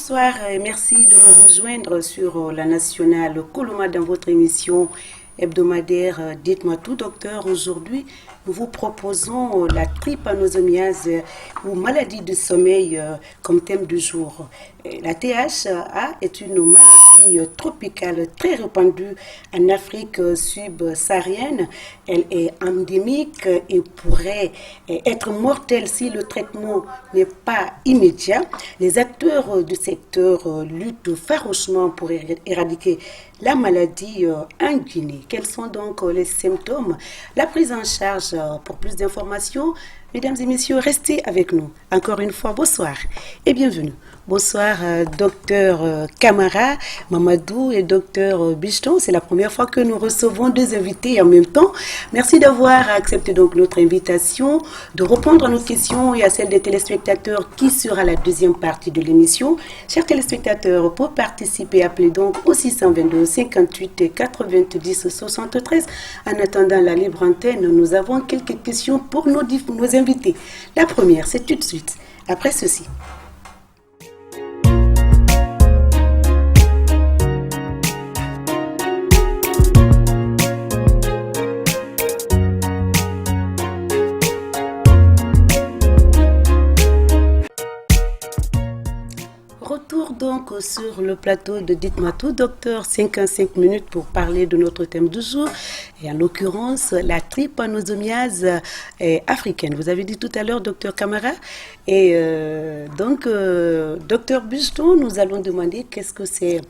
Bonsoir et merci de nous rejoindre sur la nationale Coloma dans votre émission hebdomadaire Dites-moi tout, docteur. Aujourd'hui, nous vous proposons la trypanosomiase ou maladie du sommeil comme thème du jour. La THA est une maladie tropicale très répandue en Afrique subsaharienne. Elle est endémique et pourrait être mortelle si le traitement n'est pas immédiat. Les acteurs du secteur luttent farouchement pour éradiquer la maladie en Guinée. Quels sont donc les symptômes? La prise en charge. Pour plus d'informations, mesdames et messieurs, restez avec nous. Encore une fois, bonsoir et bienvenue. Bonsoir, docteur Camara, Mamadou et docteur Bichton. C'est la première fois que nous recevons deux invités en même temps. Merci d'avoir accepté donc notre invitation, de répondre à nos questions et à celles des téléspectateurs qui sera la deuxième partie de l'émission. Chers téléspectateurs, pour participer, appelez donc au 622 58 90 73. En attendant la libre antenne, nous avons quelques questions pour nos invités. La première, c'est tout de suite, après ceci. Retour donc sur le plateau de Dites-moi tout, docteur, 55 minutes pour parler de notre thème du jour, et en l'occurrence la trypanosomiase africaine. Vous avez dit tout à l'heure, docteur Camara, et docteur Bichton, nous allons demander qu'est-ce que c'est,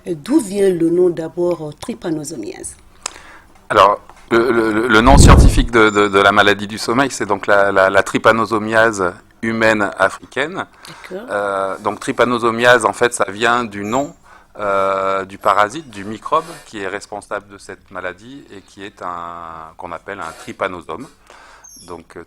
d'où vient le nom d'abord trypanosomiase. Alors, le nom scientifique de la maladie du sommeil, c'est donc la trypanosomiase humaine africaine. Donc trypanosomiase, en fait, ça vient du nom du parasite, du microbe qui est responsable de cette maladie et qui est qu'on appelle un trypanosome. Donc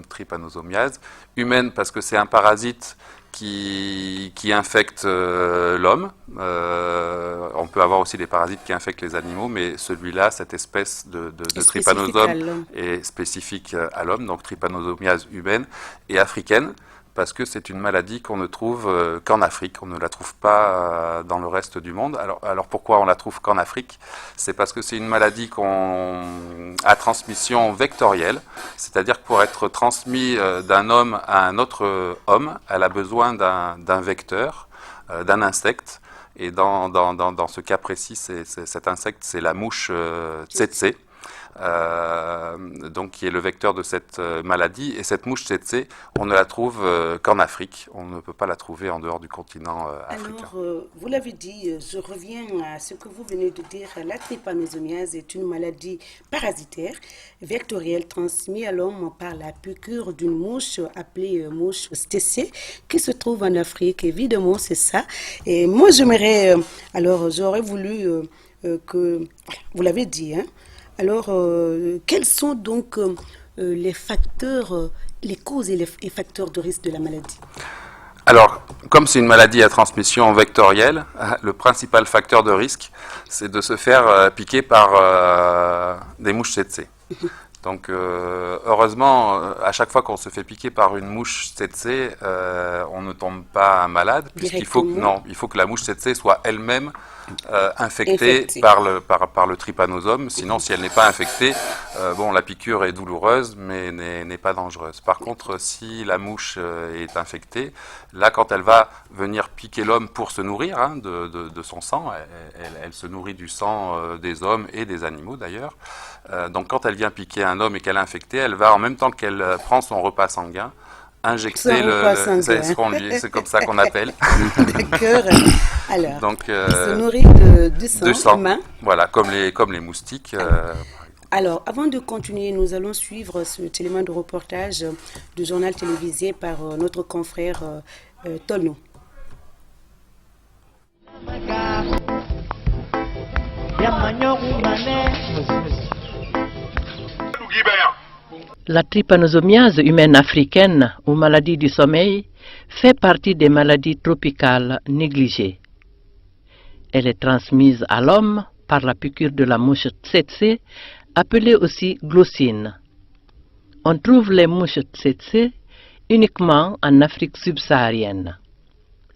trypanosomiase humaine parce que c'est un parasite qui infecte l'homme. On peut avoir aussi des parasites qui infectent les animaux, mais celui-là, cette espèce de trypanosome est spécifique à l'homme, donc trypanosomiase humaine et africaine, parce que c'est une maladie qu'on ne trouve qu'en Afrique, on ne la trouve pas dans le reste du monde. Alors pourquoi on la trouve qu'en Afrique? C'est parce que c'est une maladie à transmission vectorielle, c'est-à-dire que pour être transmis d'un homme à un autre homme, elle a besoin d'un vecteur, d'un insecte, et dans ce cas précis, cet insecte, c'est la mouche tsetse. Donc qui est le vecteur de cette maladie, et cette mouche tsetse, on ne la trouve qu'en Afrique, on ne peut pas la trouver en dehors du continent africain. Alors, vous l'avez dit, je reviens à ce que vous venez de dire, la trypanosomiase est une maladie parasitaire, vectorielle, transmise à l'homme par la piqûre d'une mouche appelée mouche tsetse, qui se trouve en Afrique, évidemment c'est ça, et moi j'aurais voulu que, vous l'avez dit, hein. Alors, quels sont donc les facteurs, les causes et les facteurs de risque de la maladie? Alors, comme c'est une maladie à transmission vectorielle, le principal facteur de risque, c'est de se faire piquer par des mouches tsetse. Donc, heureusement, à chaque fois qu'on se fait piquer par une mouche tsetse, on ne tombe pas malade, puisqu'il faut que la mouche tsetse soit elle-même infectée par le trypanosome. Sinon, si elle n'est pas infectée, la piqûre est douloureuse, mais n'est pas dangereuse. Par contre, si la mouche est infectée, là, quand elle va venir piquer l'homme pour se nourrir de son sang, elle se nourrit du sang des hommes et des animaux d'ailleurs. Donc, quand elle vient piquer un homme et qu'elle est infectée, elle va, en même temps qu'elle prend son repas sanguin, injecter c'est comme ça qu'on appelle. D'accord. Alors, donc, se nourrit du sang humain. Voilà, comme les moustiques. Alors, avant de continuer, nous allons suivre cet élément de reportage du journal télévisé par notre confrère Tono. La trypanosomiase humaine africaine, ou maladie du sommeil, fait partie des maladies tropicales négligées. Elle est transmise à l'homme par la piqûre de la mouche tsetse, appelée aussi glossine. On trouve les mouches tsetse uniquement en Afrique subsaharienne.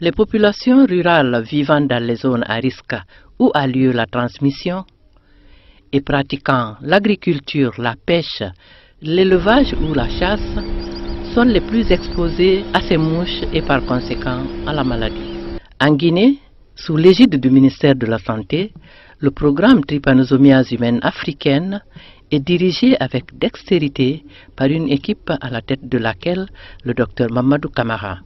Les populations rurales vivant dans les zones à risque où a lieu la transmission et pratiquant l'agriculture, la pêche, l'élevage ou la chasse sont les plus exposées à ces mouches et par conséquent à la maladie. En Guinée, sous l'égide du ministère de la Santé, le programme Trypanosomiase humaine africaine est dirigé avec dextérité par une équipe à la tête de laquelle le docteur Mamadou Camara.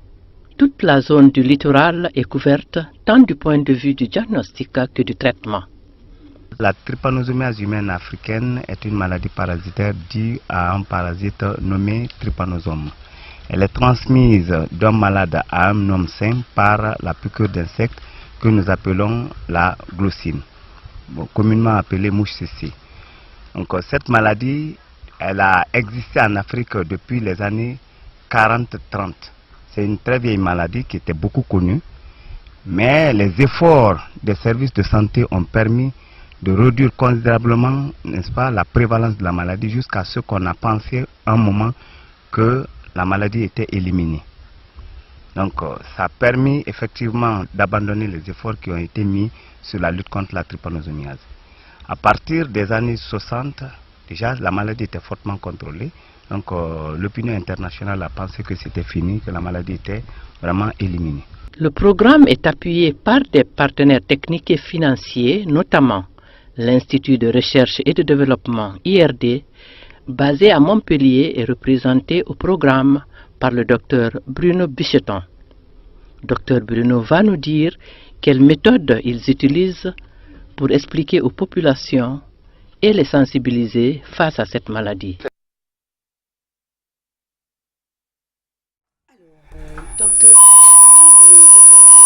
Toute la zone du littoral est couverte tant du point de vue du diagnostic que du traitement. La trypanosomiase humaine africaine est une maladie parasitaire due à un parasite nommé trypanosome. Elle est transmise d'un malade à un homme sain par la piqûre d'insectes que nous appelons la glossine, communément appelée mouche CC. Donc, cette maladie, elle a existé en Afrique depuis les années 40-30. C'est une très vieille maladie qui était beaucoup connue, mais les efforts des services de santé ont permis de réduire considérablement, n'est-ce pas, la prévalence de la maladie jusqu'à ce qu'on a pensé un moment que la maladie était éliminée. Donc ça a permis effectivement d'abandonner les efforts qui ont été mis sur la lutte contre la trypanosomiase. À partir des années 60, déjà la maladie était fortement contrôlée. Donc l'opinion internationale a pensé que c'était fini, que la maladie était vraiment éliminée. Le programme est appuyé par des partenaires techniques et financiers, notamment l'Institut de recherche et de développement IRD, basé à Montpellier et représenté au programme par le docteur Bruno Bicheton. Docteur Bruno va nous dire quelles méthodes ils utilisent pour expliquer aux populations et les sensibiliser face à cette maladie. Docteur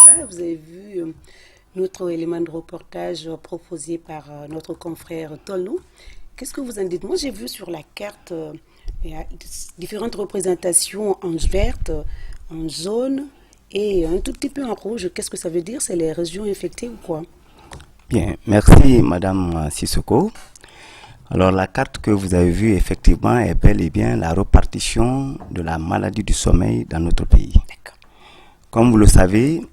Camara, vous avez vu notre élément de reportage proposé par notre confrère Tolnou. Qu'est-ce que vous en dites? Moi, j'ai vu sur la carte il y a différentes représentations en verte, en jaune et un tout petit peu en rouge. Qu'est-ce que ça veut dire? C'est les régions infectées ou quoi? Bien, merci Madame Sissoko. Alors la carte que vous avez vue effectivement est bel et bien la répartition de la maladie du sommeil dans notre pays. D'accord. Comme vous le savez,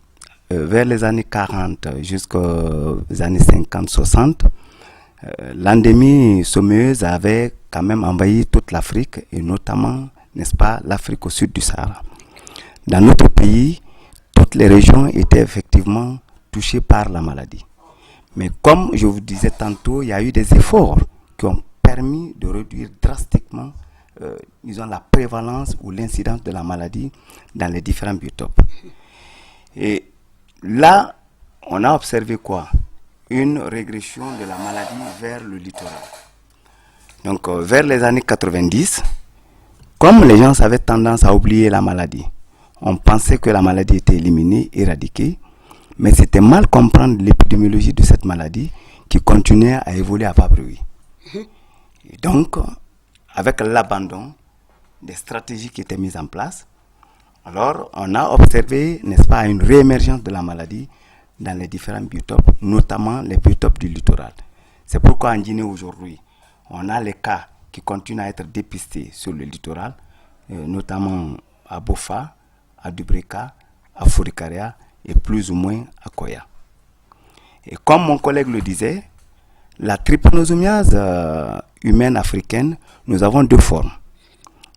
vers les années 40 jusqu'aux années 50-60, l'endémie sommeilleuse avait quand même envahi toute l'Afrique et notamment, n'est-ce pas, l'Afrique au sud du Sahara. Dans notre pays, toutes les régions étaient effectivement touchées par la maladie. Mais comme je vous disais tantôt, il y a eu des efforts qui ont permis de réduire drastiquement disons, la prévalence ou l'incidence de la maladie dans les différents biotopes. Et là, on a observé quoi? Une régression de la maladie vers le littoral. Donc, vers les années 90, comme les gens avaient tendance à oublier la maladie, on pensait que la maladie était éliminée, éradiquée, mais c'était mal comprendre l'épidémiologie de cette maladie qui continuait à évoluer à bas bruit. Et donc, avec l'abandon des stratégies qui étaient mises en place, alors on a observé, n'est-ce pas, une réémergence de la maladie dans les différents biotopes, notamment les biotopes du littoral. C'est pourquoi en Guinée aujourd'hui, on a les cas qui continuent à être dépistés sur le littoral, notamment à Bofa, à Dubreka, à Fourikaria et plus ou moins à Koya. Et comme mon collègue le disait, la trypanosomiase humaine africaine, nous avons deux formes.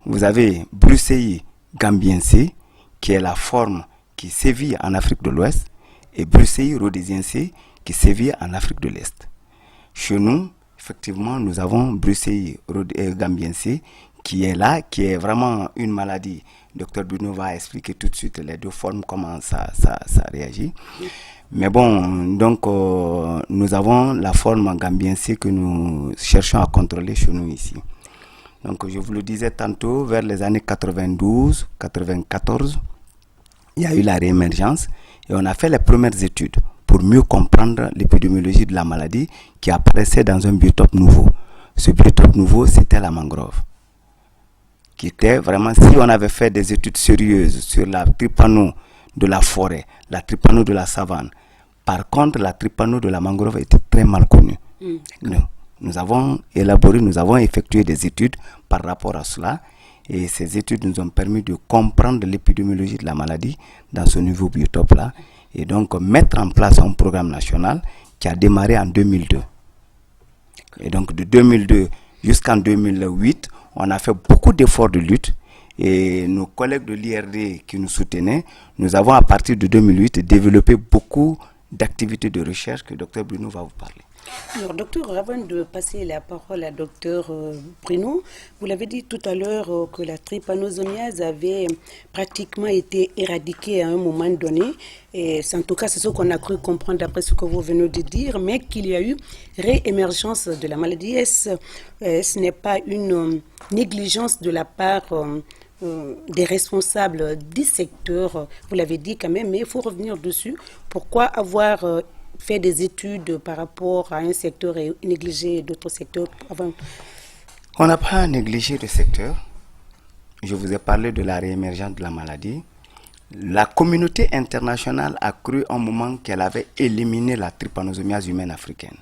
Vous avez Brucei gambiense, qui est la forme qui sévit en Afrique de l'Ouest, et Brucei rhodesiense, qui sévit en Afrique de l'Est. Chez nous, effectivement, nous avons Brucei gambiense, qui est là, qui est vraiment une maladie. Dr Bruno va expliquer tout de suite les deux formes, comment ça réagit. Mais bon, donc nous avons la forme gambiense que nous cherchons à contrôler chez nous ici. Donc je vous le disais tantôt, vers les années 92, 94, il y a eu la réémergence et on a fait les premières études pour mieux comprendre l'épidémiologie de la maladie qui apparaissait dans un biotope nouveau. Ce biotope nouveau, c'était la mangrove. Qui était vraiment, si on avait fait des études sérieuses sur la trypano de la forêt, la trypano de la savane, par contre, la trypano de la mangrove était très mal connue. Nous avons élaboré, nous avons effectué des études par rapport à cela Et ces études nous ont permis de comprendre l'épidémiologie de la maladie dans ce nouveau biotope-là. Et donc mettre en place un programme national qui a démarré en 2002. Et donc de 2002 jusqu'en 2008, on a fait beaucoup d'efforts de lutte. Et nos collègues de l'IRD qui nous soutenaient, nous avons à partir de 2008 développé beaucoup d'activités de recherche que Dr Bruno va vous parler. Alors, docteur, avant de passer la parole à docteur Bruno, vous l'avez dit tout à l'heure que la trypanosomiase avait pratiquement été éradiquée à un moment donné. Et en tout cas, c'est ce qu'on a cru comprendre d'après ce que vous venez de dire, mais qu'il y a eu réémergence de la maladie. Ce n'est pas une négligence de la part des responsables du secteur, vous l'avez dit quand même, mais il faut revenir dessus. Pourquoi avoir fait des études par rapport à un secteur et négliger d'autres secteurs avant? On n'a pas négligé le secteur. Je vous ai parlé de la réémergence de la maladie. La communauté internationale a cru un moment qu'elle avait éliminé la trypanosomiase humaine africaine.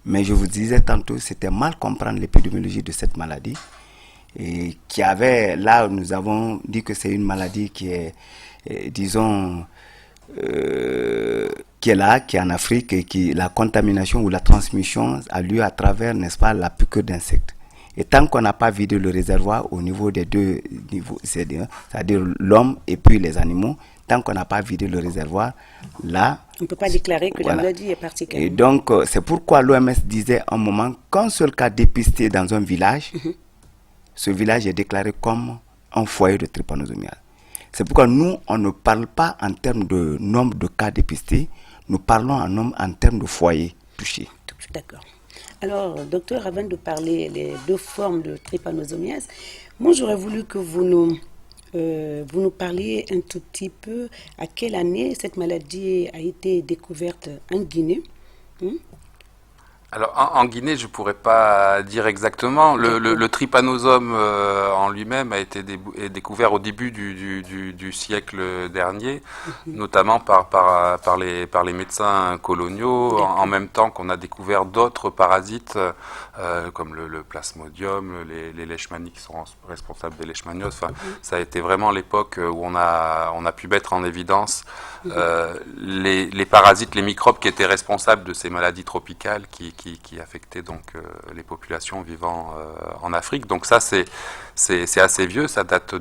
Mais je vous disais tantôt, c'était mal comprendre l'épidémiologie de cette maladie. Et qui avait, là, nous avons dit que c'est une maladie qui est, disons, qui est là, qui est en Afrique, et qui la contamination ou la transmission a lieu à travers, n'est-ce pas, la piqûre d'insectes. Et tant qu'on n'a pas vidé le réservoir au niveau des deux niveaux, c'est-à-dire l'homme et puis les animaux, tant qu'on n'a pas vidé le réservoir, là... On ne peut pas déclarer que la maladie est partie. Et donc, c'est pourquoi l'OMS disait à un moment qu'un seul cas dépisté dans un village, ce village est déclaré comme un foyer de trypanosomiase. C'est pourquoi nous, on ne parle pas en termes de nombre de cas dépistés, nous parlons en termes de foyers touchés. D'accord. Alors, docteur, avant de parler des deux formes de trypanosomiase, moi j'aurais voulu que vous nous parliez un tout petit peu à quelle année cette maladie a été découverte en Guinée. Alors en Guinée, je ne pourrais pas dire exactement. Le trypanosome en lui-même a été découvert au début du siècle dernier, notamment par les médecins coloniaux, en même temps qu'on a découvert d'autres parasites comme le plasmodium, les leishmanies qui sont responsables des leishmanioses. Enfin, ça a été vraiment l'époque où on a pu mettre en évidence les parasites, les microbes qui étaient responsables de ces maladies tropicales qui affectaient donc les populations vivant en Afrique. Donc ça c'est assez vieux, ça date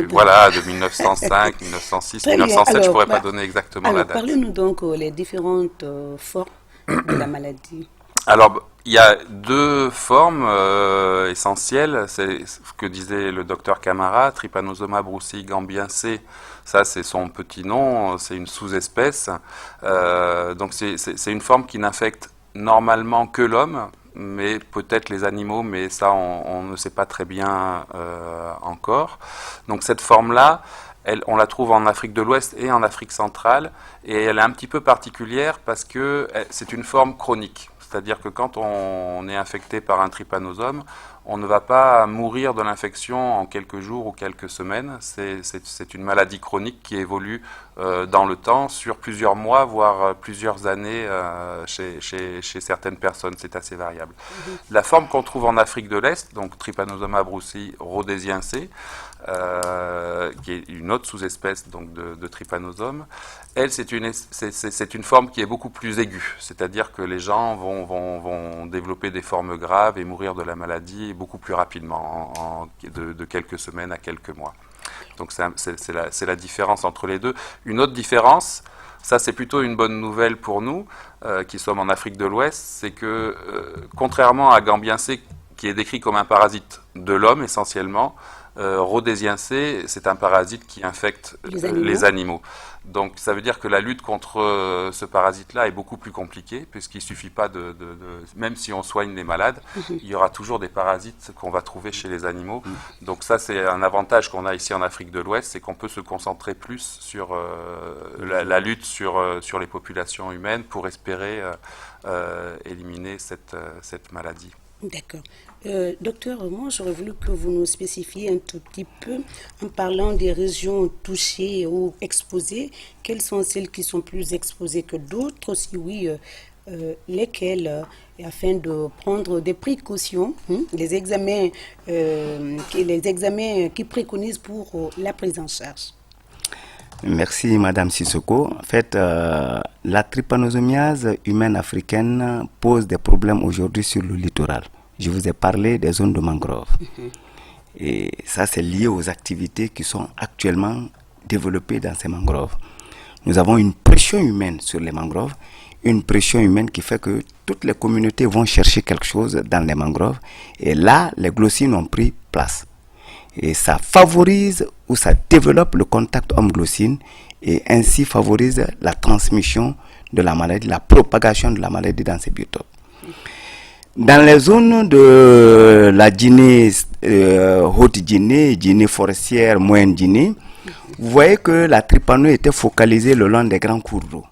voilà, de 1905, 1906, 1907. Alors, je pourrais pas donner exactement la date. Parlez-nous donc les différentes formes de la maladie. Alors, il y a deux formes essentielles, c'est ce que disait le docteur Camara, Trypanosoma brucei gambiense. Ça, c'est son petit nom, c'est une sous-espèce. Donc, c'est une forme qui n'infecte normalement que l'homme, mais peut-être les animaux, mais ça, on ne sait pas très bien encore. Donc, cette forme-là, on la trouve en Afrique de l'Ouest et en Afrique centrale, et elle est un petit peu particulière parce que c'est une forme chronique. C'est-à-dire que quand on est infecté par un trypanosome, on ne va pas mourir de l'infection en quelques jours ou quelques semaines. C'est une maladie chronique qui évolue dans le temps, sur plusieurs mois, voire plusieurs années chez certaines personnes. C'est assez variable. La forme qu'on trouve en Afrique de l'Est, donc Trypanosoma brucei rhodesiense, qui est une autre sous-espèce donc de trypanosome, elle, c'est une forme qui est beaucoup plus aiguë. C'est-à-dire que les gens vont développer des formes graves et mourir de la maladie beaucoup plus rapidement, de quelques semaines à quelques mois. Donc c'est la différence entre les deux. Une autre différence, ça c'est plutôt une bonne nouvelle pour nous, qui sommes en Afrique de l'Ouest, c'est que contrairement à gambiense, qui est décrit comme un parasite de l'homme essentiellement, rhodesiense, c'est un parasite qui infecte les animaux. Donc ça veut dire que la lutte contre ce parasite-là est beaucoup plus compliquée, puisqu'il ne suffit pas même si on soigne les malades, il y aura toujours des parasites qu'on va trouver chez les animaux. Donc ça, c'est un avantage qu'on a ici en Afrique de l'Ouest, c'est qu'on peut se concentrer plus sur la lutte sur les populations humaines pour espérer éliminer cette maladie. D'accord. Docteur, moi j'aurais voulu que vous nous spécifiez un tout petit peu, en parlant des régions touchées ou exposées, quelles sont celles qui sont plus exposées que d'autres? Si oui, lesquels, afin de prendre des précautions, les examens qui préconisent pour la prise en charge. Merci Madame Sissoko. En fait, la trypanosomiase humaine africaine pose des problèmes aujourd'hui sur le littoral. Je vous ai parlé des zones de mangrove. Et ça, c'est lié aux activités qui sont actuellement développées dans ces mangroves. Nous avons une pression humaine sur les mangroves, une pression humaine qui fait que toutes les communautés vont chercher quelque chose dans les mangroves. Et là, les glossines ont pris place. Et ça favorise ou ça développe le contact homme-glossine et ainsi favorise la transmission de la maladie, la propagation de la maladie dans ces biotopes. Dans les zones de la Guinée, Haute-Guinée, Guinée forestière, Moyenne-Guinée, vous voyez que la trypano était focalisée le long des grands cours d'eau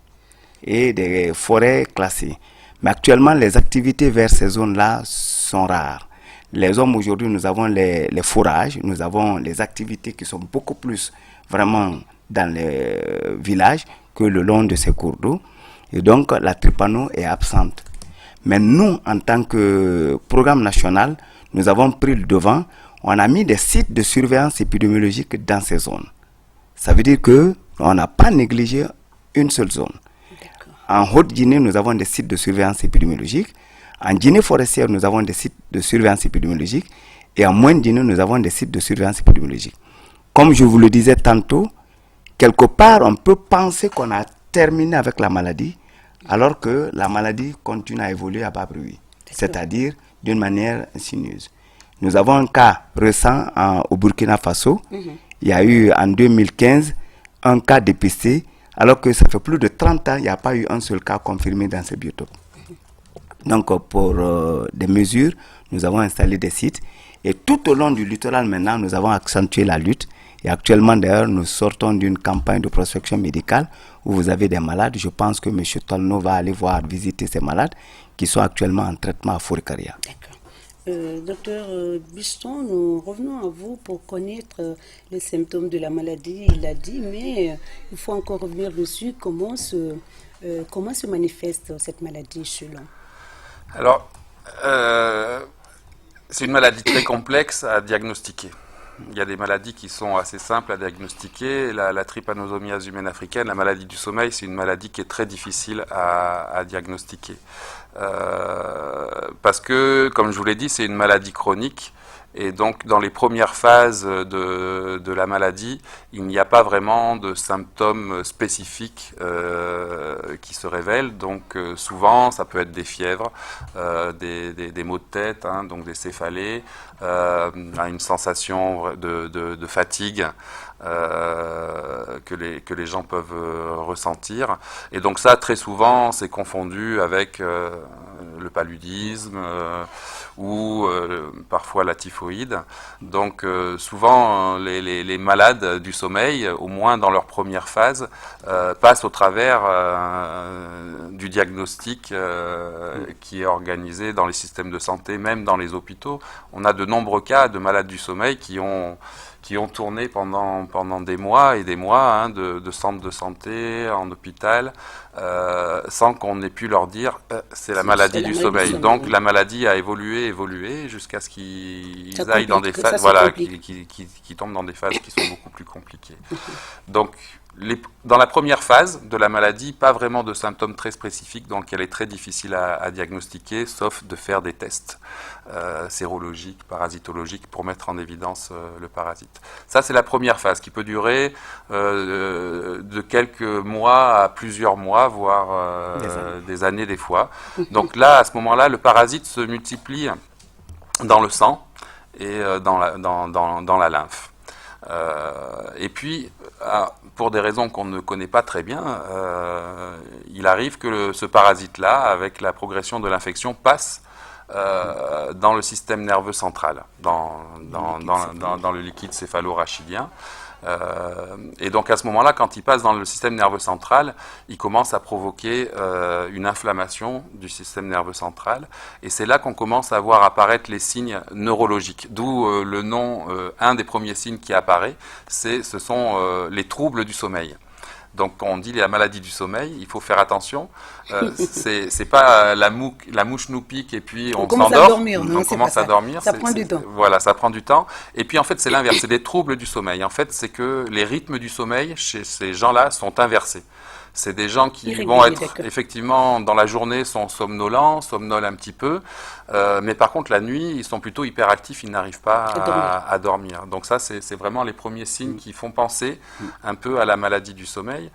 et des forêts classées. Mais actuellement, les activités vers ces zones-là sont rares. Les hommes aujourd'hui, nous avons les forages, nous avons les activités qui sont beaucoup plus vraiment dans les villages que le long de ces cours d'eau. Et donc, la trypano est absente. Mais nous, en tant que programme national, nous avons pris le devant. On a mis des sites de surveillance épidémiologique dans ces zones. Ça veut dire qu'on n'a pas négligé une seule zone. En Haute-Guinée, nous avons des sites de surveillance épidémiologique. En Guinée forestière, nous avons des sites de surveillance épidémiologique. Et en Moyenne-Guinée, nous avons des sites de surveillance épidémiologique. Comme je vous le disais tantôt, quelque part, on peut penser qu'on a terminé avec la maladie, alors que la maladie continue à évoluer à bas bruit, c'est-à-dire d'une manière insinueuse. Nous avons un cas récent au Burkina Faso. Il y a eu en 2015 un cas dépisté, alors que ça fait plus de 30 ans, il n'y a pas eu un seul cas confirmé dans ces biotopes. Donc pour des mesures, nous avons installé des sites et tout au long du littoral maintenant, nous avons accentué la lutte. Et actuellement d'ailleurs, nous sortons d'une campagne de prospection médicale où vous avez des malades. Je pense que M. Tolno va aller visiter ces malades qui sont actuellement en traitement à Fourcaria. D'accord. Docteur Buston, nous revenons à vous pour connaître les symptômes de la maladie. Il l'a dit, mais il faut encore revenir dessus. Comment se manifeste cette maladie selon? Alors, c'est une maladie très complexe à diagnostiquer. Il y a des maladies qui sont assez simples à diagnostiquer. La trypanosomiase humaine africaine, la maladie du sommeil, c'est une maladie qui est très difficile à diagnostiquer. Parce que, comme je vous l'ai dit, c'est une maladie chronique. Et donc, dans les premières phases de la maladie, il n'y a pas vraiment de symptômes spécifiques qui se révèlent. Donc, souvent, ça peut être des fièvres, des maux de tête, donc des céphalées, une sensation de fatigue que les gens peuvent ressentir. Et donc, ça, très souvent, c'est confondu avec le paludisme ou parfois la typhoïde. Donc souvent les malades du sommeil, au moins dans leur première phase, passent au travers du diagnostic qui est organisé dans les systèmes de santé, même dans les hôpitaux. On a de nombreux cas de malades du sommeil qui ont tourné pendant des mois et des mois de centres de santé, en hôpital, sans qu'on ait pu leur dire c'est la maladie du sommeil. Donc la maladie a évolué jusqu'à ce qu'ils aillent dans des phases, qui tombent dans des phases qui sont beaucoup plus compliquées. Donc dans la première phase de la maladie, pas vraiment de symptômes très spécifiques, donc elle est très difficile à diagnostiquer, sauf de faire des tests sérologiques, parasitologiques, pour mettre en évidence le parasite. Ça, c'est la première phase, qui peut durer de quelques mois à plusieurs mois, voire des années des fois. Donc là, à ce moment-là, le parasite se multiplie dans le sang et dans la lymphe. Et puis, pour des raisons qu'on ne connaît pas très bien, il arrive que ce parasite-là, avec la progression de l'infection, passe dans le système nerveux central, dans le liquide céphalo-rachidien. Et donc à ce moment-là, quand il passe dans le système nerveux central, il commence à provoquer une inflammation du système nerveux central. Et c'est là qu'on commence à voir apparaître les signes neurologiques. D'où le nom, un des premiers signes qui apparaît, ce sont les troubles du sommeil. Donc quand on dit la maladie du sommeil, il faut faire attention. C'est pas la mouche nous pique et puis on s'endort. On commence à dormir. Ça prend du temps. Voilà, ça prend du temps. Et puis en fait c'est l'inverse, c'est des troubles du sommeil. En fait c'est que les rythmes du sommeil chez ces gens-là sont inversés. C'est des gens qui vont être effectivement dans la journée sont somnolents, somnolent un petit peu, mais par contre la nuit ils sont plutôt hyperactifs, ils n'arrivent pas à dormir. Donc ça c'est vraiment les premiers signes qui font penser un peu à la maladie du sommeil.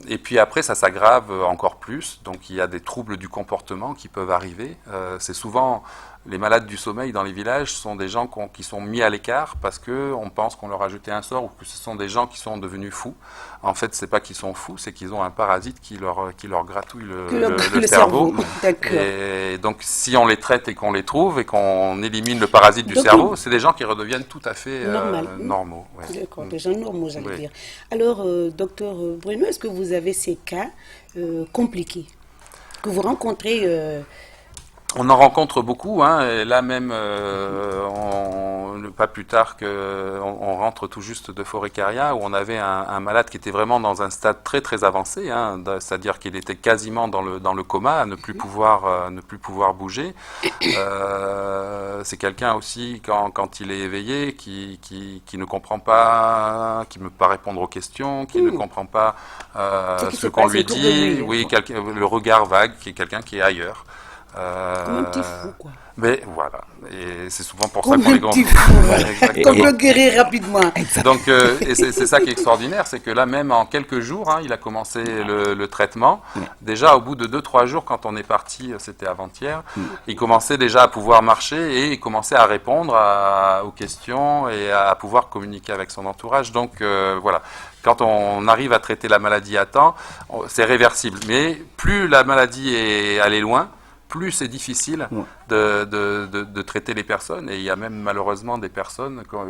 Et puis après ça s'aggrave encore plus, donc il y a des troubles du comportement qui peuvent arriver. C'est souvent les malades du sommeil dans les villages sont des gens qui sont mis à l'écart parce qu'on pense qu'on leur a jeté un sort ou que ce sont des gens qui sont devenus fous. En fait, c'est pas qu'ils sont fous, c'est qu'ils ont un parasite qui leur gratouille le cerveau. Et donc, si on les traite et qu'on les trouve et qu'on élimine le parasite du cerveau, c'est des gens qui redeviennent tout à fait normaux. Ouais. D'accord, des gens normaux, j'allais dire. Alors, docteur Bruno, est-ce que vous avez ces cas compliqués que vous rencontrez On en rencontre beaucoup, et là même, pas plus tard qu'on rentre tout juste de Forêt-Carrière, où on avait un malade qui était vraiment dans un stade très très avancé, c'est-à-dire qu'il était quasiment dans le coma, à ne plus pouvoir bouger. C'est quelqu'un aussi, quand il est éveillé, qui ne comprend pas, qui ne peut pas répondre aux questions, qui ne comprend pas ce qu'on lui dit, le regard vague, qui est quelqu'un qui est ailleurs. Comme un petit fou, quoi. Mais voilà, et c'est souvent pour ça qu'on les gonfle. Qu'on peut guérir rapidement. Donc, et c'est ça qui est extraordinaire, c'est que là même en quelques jours, il a commencé le traitement. Déjà au bout de 2-3 jours, quand on est parti, c'était avant-hier, il commençait déjà à pouvoir marcher et il commençait à répondre aux questions et à pouvoir communiquer avec son entourage. Donc voilà. Quand on arrive à traiter la maladie à temps, c'est réversible. Mais plus la maladie est allée loin, plus c'est difficile de traiter les personnes. Et il y a même malheureusement des personnes qu'on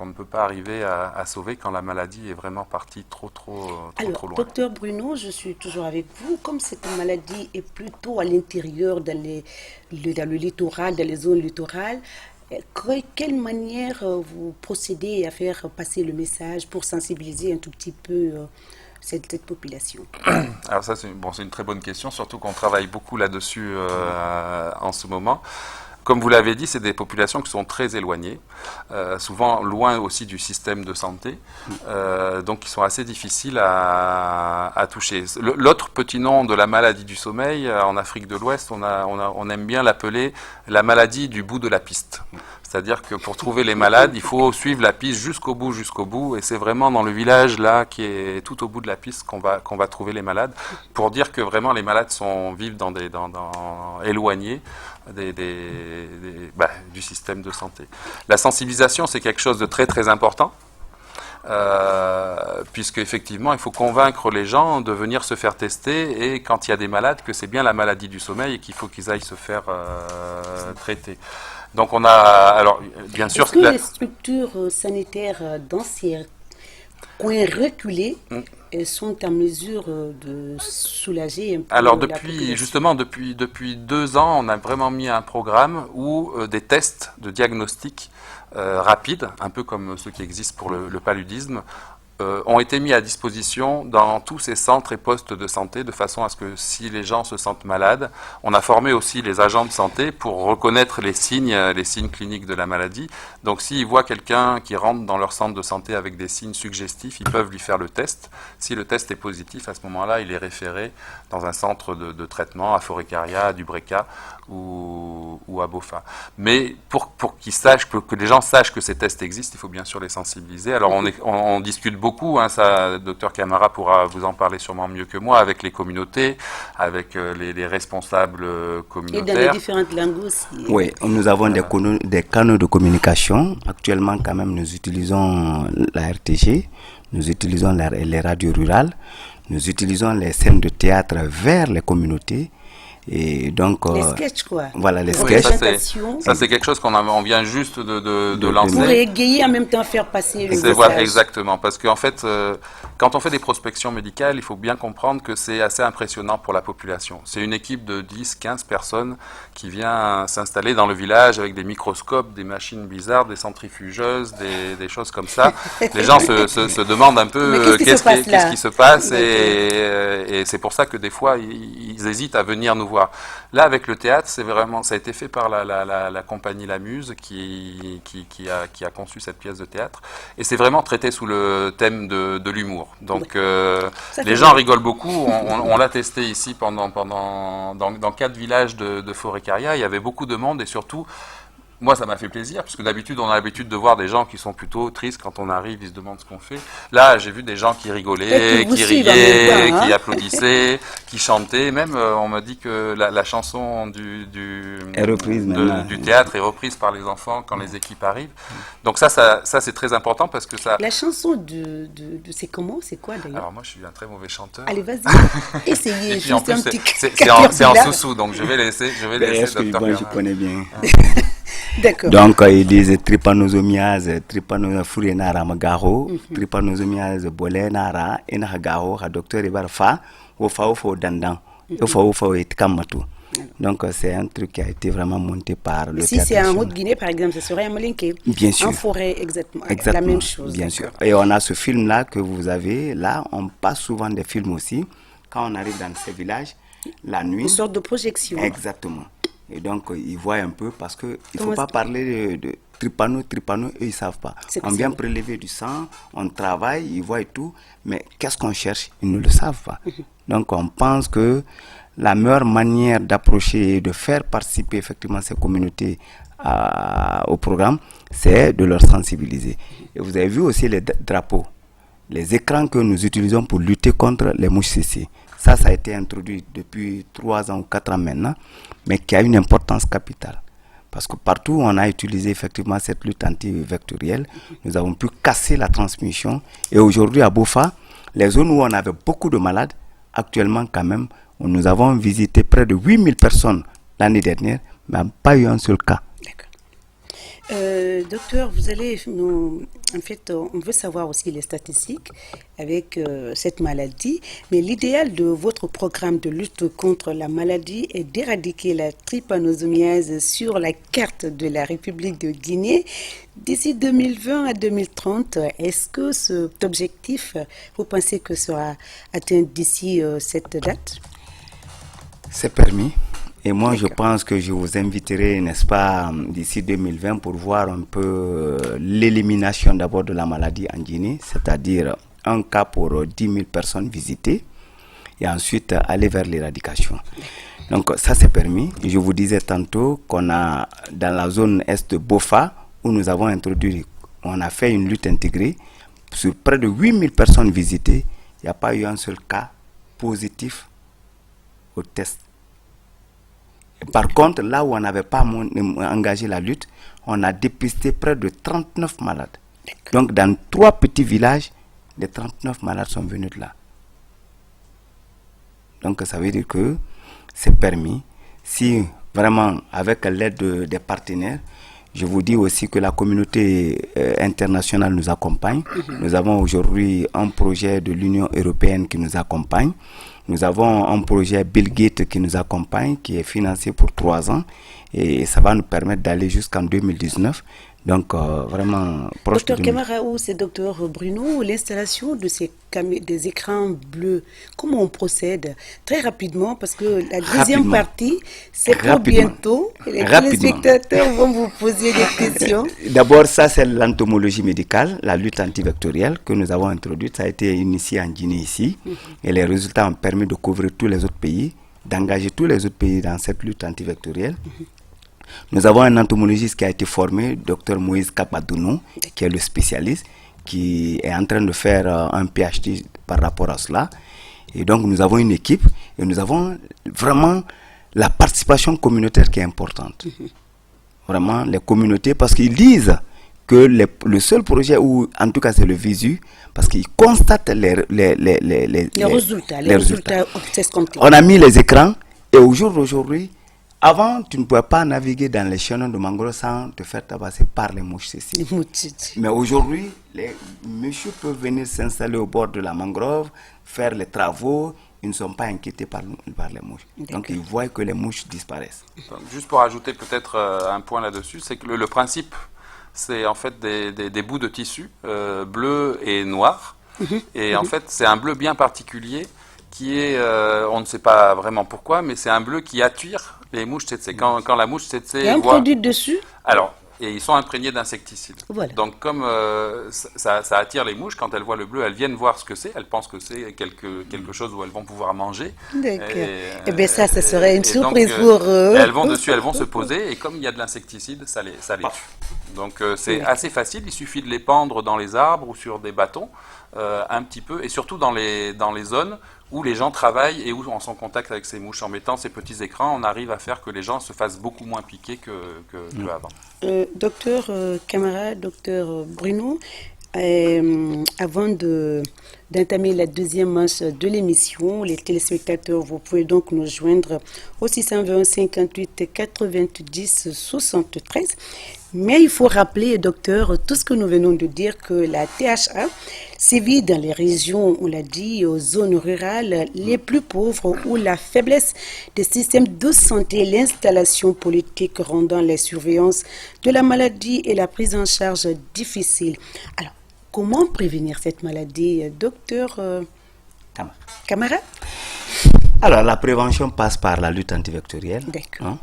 ne peut pas arriver à sauver quand la maladie est vraiment partie trop loin. Docteur Bruno, je suis toujours avec vous. Comme cette maladie est plutôt à l'intérieur, dans le littoral, dans les zones littorales, quelle manière vous procédez à faire passer le message pour sensibiliser un tout petit peu cette population? Alors ça, c'est une très bonne question, surtout qu'on travaille beaucoup là-dessus en ce moment. Comme vous l'avez dit, c'est des populations qui sont très éloignées, souvent loin aussi du système de santé, donc qui sont assez difficiles à toucher. L'autre petit nom de la maladie du sommeil, en Afrique de l'Ouest, on aime bien l'appeler la maladie du bout de la piste. C'est-à-dire que pour trouver les malades, il faut suivre la piste jusqu'au bout, et c'est vraiment dans le village là qui est tout au bout de la piste qu'on va trouver les malades, pour dire que vraiment les malades vivent éloignés du système de santé. La sensibilisation, c'est quelque chose de très très important. Puisque effectivement il faut convaincre les gens de venir se faire tester, et quand il y a des malades, que c'est bien la maladie du sommeil et qu'il faut qu'ils aillent se faire traiter. Donc on a, alors bien sûr... Est-ce que les structures sanitaires dans ces coins reculés sont en mesure de soulager un peu? Alors depuis 2 ans, on a vraiment mis un programme où des tests de diagnostic rapides, un peu comme ceux qui existent pour le paludisme, ont été mis à disposition dans tous ces centres et postes de santé, de façon à ce que si les gens se sentent malades, on a formé aussi les agents de santé pour reconnaître les signes cliniques de la maladie. Donc s'ils voient quelqu'un qui rentre dans leur centre de santé avec des signes suggestifs, ils peuvent lui faire le test. Si le test est positif, à ce moment-là, il est référé dans un centre de traitement à Forêt-Carrière, à Dubreka ou à Bofa. Mais pour qu'ils sachent, que les gens sachent que ces tests existent, il faut bien sûr les sensibiliser. Alors on discute beaucoup, ça, Dr Camara pourra vous en parler sûrement mieux que moi, avec les communautés, avec les responsables communautaires. Et dans les différentes langues aussi. Oui, nous avons des canaux de communication. Actuellement, quand même, nous utilisons la RTG, nous utilisons les radios rurales, nous utilisons les scènes de théâtre vers les communautés. Et donc, les sketchs, quoi. Voilà, les Oui, sketchs. ça c'est quelque chose on vient juste de lancer. Pour égayer, en même temps faire passer le message. Voilà, exactement, parce qu'en fait, quand on fait des prospections médicales, il faut bien comprendre que c'est assez impressionnant pour la population. C'est une équipe de 10-15 personnes qui vient s'installer dans le village avec des microscopes, des machines bizarres, des centrifugeuses, des choses comme ça. Les gens se demandent un peu qu'est-ce qui se passe et c'est pour ça que des fois, ils hésitent à venir nous voir. Là, avec le théâtre, ça a été fait par la compagnie La Muse qui a conçu cette pièce de théâtre. Et c'est vraiment traité sous le thème de l'humour. Donc, les gens rigolent beaucoup. On l'a testé ici dans 4 villages de Forêt-Carrière. Il y avait beaucoup de monde et surtout, moi, ça m'a fait plaisir, parce que d'habitude, on a l'habitude de voir des gens qui sont plutôt tristes quand on arrive, ils se demandent ce qu'on fait. Là, j'ai vu des gens qui rigolaient, qui riaient, qui applaudissaient, qui chantaient. Même, on m'a dit que la chanson du théâtre est reprise par les enfants quand les équipes arrivent. Donc ça c'est très important parce que ça... La chanson c'est comment? C'est quoi d'ailleurs? Alors moi, je suis un très mauvais chanteur. Allez, vas-y, essayez juste en plus, un petit... C'est en sous-sous, donc je vais laisser je connais bien. D'accord. Donc, ils disent trypanosomiase, trypanofurenara magaro, trypanosomiase bolenara, enagaro, docteur Ibarfa, au dandan, au etkamatou. Donc, c'est un truc qui a été vraiment monté par le Si c'est en Haute-Guinée, par exemple, ce serait un Malinké. Bien sûr. En forêt, exactement. La même chose. Bien sûr. Et on a ce film-là que vous avez. Là, on passe souvent des films aussi. Quand on arrive dans ces villages, la nuit. Une sorte de projection. Exactement. Et donc, ils voient un peu parce qu'il ne faut pas parler de trypano, eux, ils ne savent pas. On vient prélever du sang, on travaille, ils voient et tout, mais qu'est-ce qu'on cherche? Ils ne le savent pas. Donc, on pense que la meilleure manière d'approcher et de faire participer effectivement ces communautés au programme, c'est de leur sensibiliser. Et vous avez vu aussi les drapeaux, les écrans que nous utilisons pour lutter contre les mouches CC. Ça a été introduit depuis 3 ans ou 4 ans maintenant, mais qui a une importance capitale. Parce que partout où on a utilisé effectivement cette lutte antivectorielle, nous avons pu casser la transmission. Et aujourd'hui à Bofa, les zones où on avait beaucoup de malades, actuellement quand même, nous avons visité près de 8000 personnes l'année dernière, mais pas eu un seul cas. Docteur, vous allez nous... En fait, on veut savoir aussi les statistiques avec cette maladie, mais l'idéal de votre programme de lutte contre la maladie est d'éradiquer la trypanosomiase sur la carte de la République de Guinée d'ici 2020 à 2030. Est-ce que cet objectif, vous pensez que sera atteint d'ici cette date? C'est permis. Et moi, je pense que je vous inviterai, n'est-ce pas, d'ici 2020 pour voir un peu l'élimination d'abord de la maladie en Guinée, c'est-à-dire un cas pour 10 000 personnes visitées, et ensuite aller vers l'éradication. Donc ça, c'est permis. Et je vous disais tantôt qu'on a, dans la zone est de Bofa, où nous avons introduit, on a fait une lutte intégrée, sur près de 8 000 personnes visitées, il n'y a pas eu un seul cas positif au test. Par contre, là où on n'avait pas engagé la lutte, on a dépisté près de 39 malades. Donc, dans 3 petits villages, les 39 malades sont venus de là. Donc, ça veut dire que c'est permis. Si vraiment, avec l'aide des partenaires, je vous dis aussi que la communauté internationale nous accompagne. Nous avons aujourd'hui un projet de l'Union européenne qui nous accompagne. Nous avons un projet Bill Gates qui nous accompagne, qui est financé pour 3 ans. Et ça va nous permettre d'aller jusqu'en 2019. Donc, vraiment proche. Docteur Camara, ou c'est docteur Bruno, l'installation de des écrans bleus, comment on procède? Très rapidement, parce que la deuxième partie, c'est pour bientôt. Les téléspectateurs vont vous poser des questions. D'abord, ça, c'est l'entomologie médicale, la lutte antivectorielle que nous avons introduite. Ça a été initié en Guinée ici. Et les résultats ont permis de couvrir tous les autres pays, d'engager tous les autres pays dans cette lutte antivectorielle. Nous avons un entomologiste qui a été formé, Dr Moïse Kapadounou, qui est le spécialiste, qui est en train de faire un PhD par rapport à cela. Et donc nous avons une équipe et nous avons vraiment la participation communautaire qui est importante. Vraiment les communautés, parce qu'ils disent que le seul projet où, en tout cas c'est le Visu, parce qu'ils constatent les résultats. On a mis les écrans. Et au jour d'aujourd'hui, avant, tu ne pouvais pas naviguer dans les chaînons de mangrove sans te faire tabasser par les mouches céciles. Mais aujourd'hui, les messieurs peuvent venir s'installer au bord de la mangrove, faire les travaux. Ils ne sont pas inquiétés par les mouches. Donc, ils voient que les mouches disparaissent. Donc, juste pour ajouter peut-être un point là-dessus, c'est que le principe, c'est en fait des bouts de tissu bleus et noirs. Et en fait, c'est un bleu bien particulier qui est, on ne sait pas vraiment pourquoi, mais c'est un bleu qui attire les mouches tsetse. Quand la mouche tsetse... Il y a un produit dessus. Alors, et ils sont imprégnés d'insecticides. Voilà. Donc, comme ça attire les mouches, quand elles voient le bleu, elles viennent voir ce que c'est. Elles pensent que c'est quelque chose où elles vont pouvoir manger. D'accord. Et bien ça serait une surprise pour eux. Elles vont dessus, elles vont se poser, et comme il y a de l'insecticide, ça les tue. Donc, c'est assez facile. Il suffit de les pendre dans les arbres ou sur des bâtons, un petit peu, et surtout dans les zones où les gens travaillent et où on est en contact avec ces mouches. En mettant ces petits écrans, on arrive à faire que les gens se fassent beaucoup moins piquer qu'avant. Docteur Camara, docteur Bruno, avant d'entamer la deuxième manche de l'émission, les téléspectateurs, vous pouvez donc nous joindre au 620 58 90 73. Mais il faut rappeler, docteur, tout ce que nous venons de dire, que la THA sévit dans les régions, on l'a dit, aux zones rurales les plus pauvres où la faiblesse des systèmes de santé et l'installation politique rendant les surveillances de la maladie et la prise en charge difficiles. Alors, comment prévenir cette maladie, docteur Camara? Alors, la prévention passe par la lutte antivectorielle. D'accord. Hein?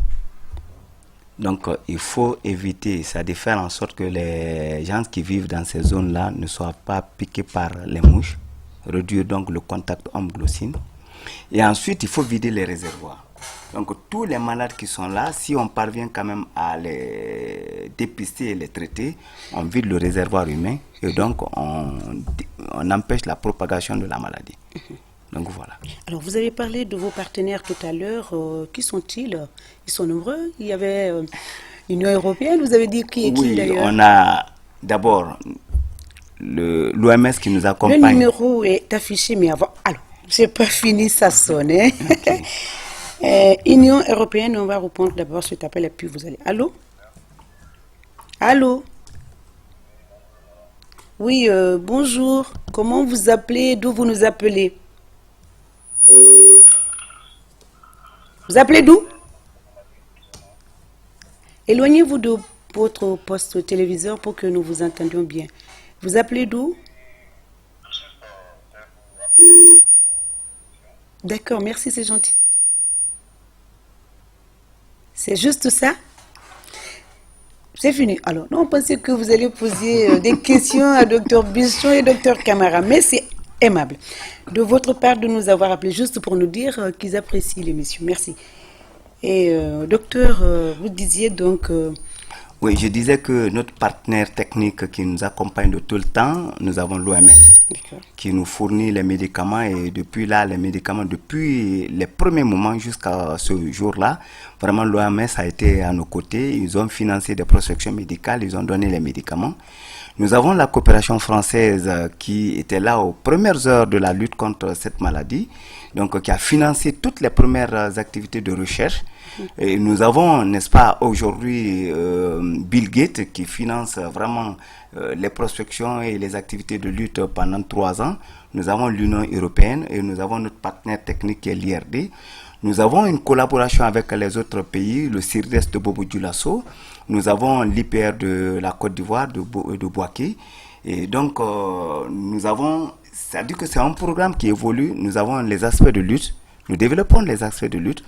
Donc, il faut éviter, ça de faire en sorte que les gens qui vivent dans ces zones-là ne soient pas piqués par les mouches, réduire donc le contact homme-glossine. Et ensuite, il faut vider les réservoirs. Donc, tous les malades qui sont là, si on parvient quand même à les dépister et les traiter, on vide le réservoir humain et donc on empêche la propagation de la maladie. Donc voilà. Alors vous avez parlé de vos partenaires tout à l'heure. Qui sont-ils? Ils sont nombreux. Il y avait l'Union européenne. Vous avez dit qui est qui d'ailleurs? On a d'abord l'OMS qui nous accompagne. Le numéro est affiché, mais avant. Alors, j'ai pas fini, ça sonne. Hein? Okay. Union européenne, on va répondre d'abord cet appel et puis vous allez. Allô? Allô? Oui, bonjour. Comment vous appelez? D'où vous nous appelez? Vous appelez d'où? Éloignez-vous de votre poste téléviseur pour que nous vous entendions bien. Vous appelez d'où? D'accord, merci, c'est gentil. C'est juste ça? C'est fini. Alors, nous, on pensait que vous alliez poser des questions à Dr Bichon et Dr Camara, mais c'est aimable de votre part de nous avoir appelé juste pour nous dire qu'ils apprécient l'émission. Merci. Et docteur, vous disiez donc... Oui, je disais que notre partenaire technique qui nous accompagne de tout le temps, nous avons l'OMS qui nous fournit les médicaments et depuis là, les médicaments, depuis les premiers moments jusqu'à ce jour-là, vraiment l'OMS a été à nos côtés, ils ont financé des prospections médicales, ils ont donné les médicaments. Nous avons la coopération française qui était là aux premières heures de la lutte contre cette maladie, donc qui a financé toutes les premières activités de recherche. Et nous avons, n'est-ce pas, aujourd'hui Bill Gates qui finance vraiment les prospections et les activités de lutte pendant 3 ans. Nous avons l'Union européenne et nous avons notre partenaire technique qui est l'IRD. Nous avons une collaboration avec les autres pays, le CIRDES de Bobo Dioulasso. Nous avons l'IPR de la Côte d'Ivoire, de Bouaké. Et donc, nous avons, c'est-à-dire que c'est un programme qui évolue. Nous avons les aspects de lutte, nous développons les aspects de lutte,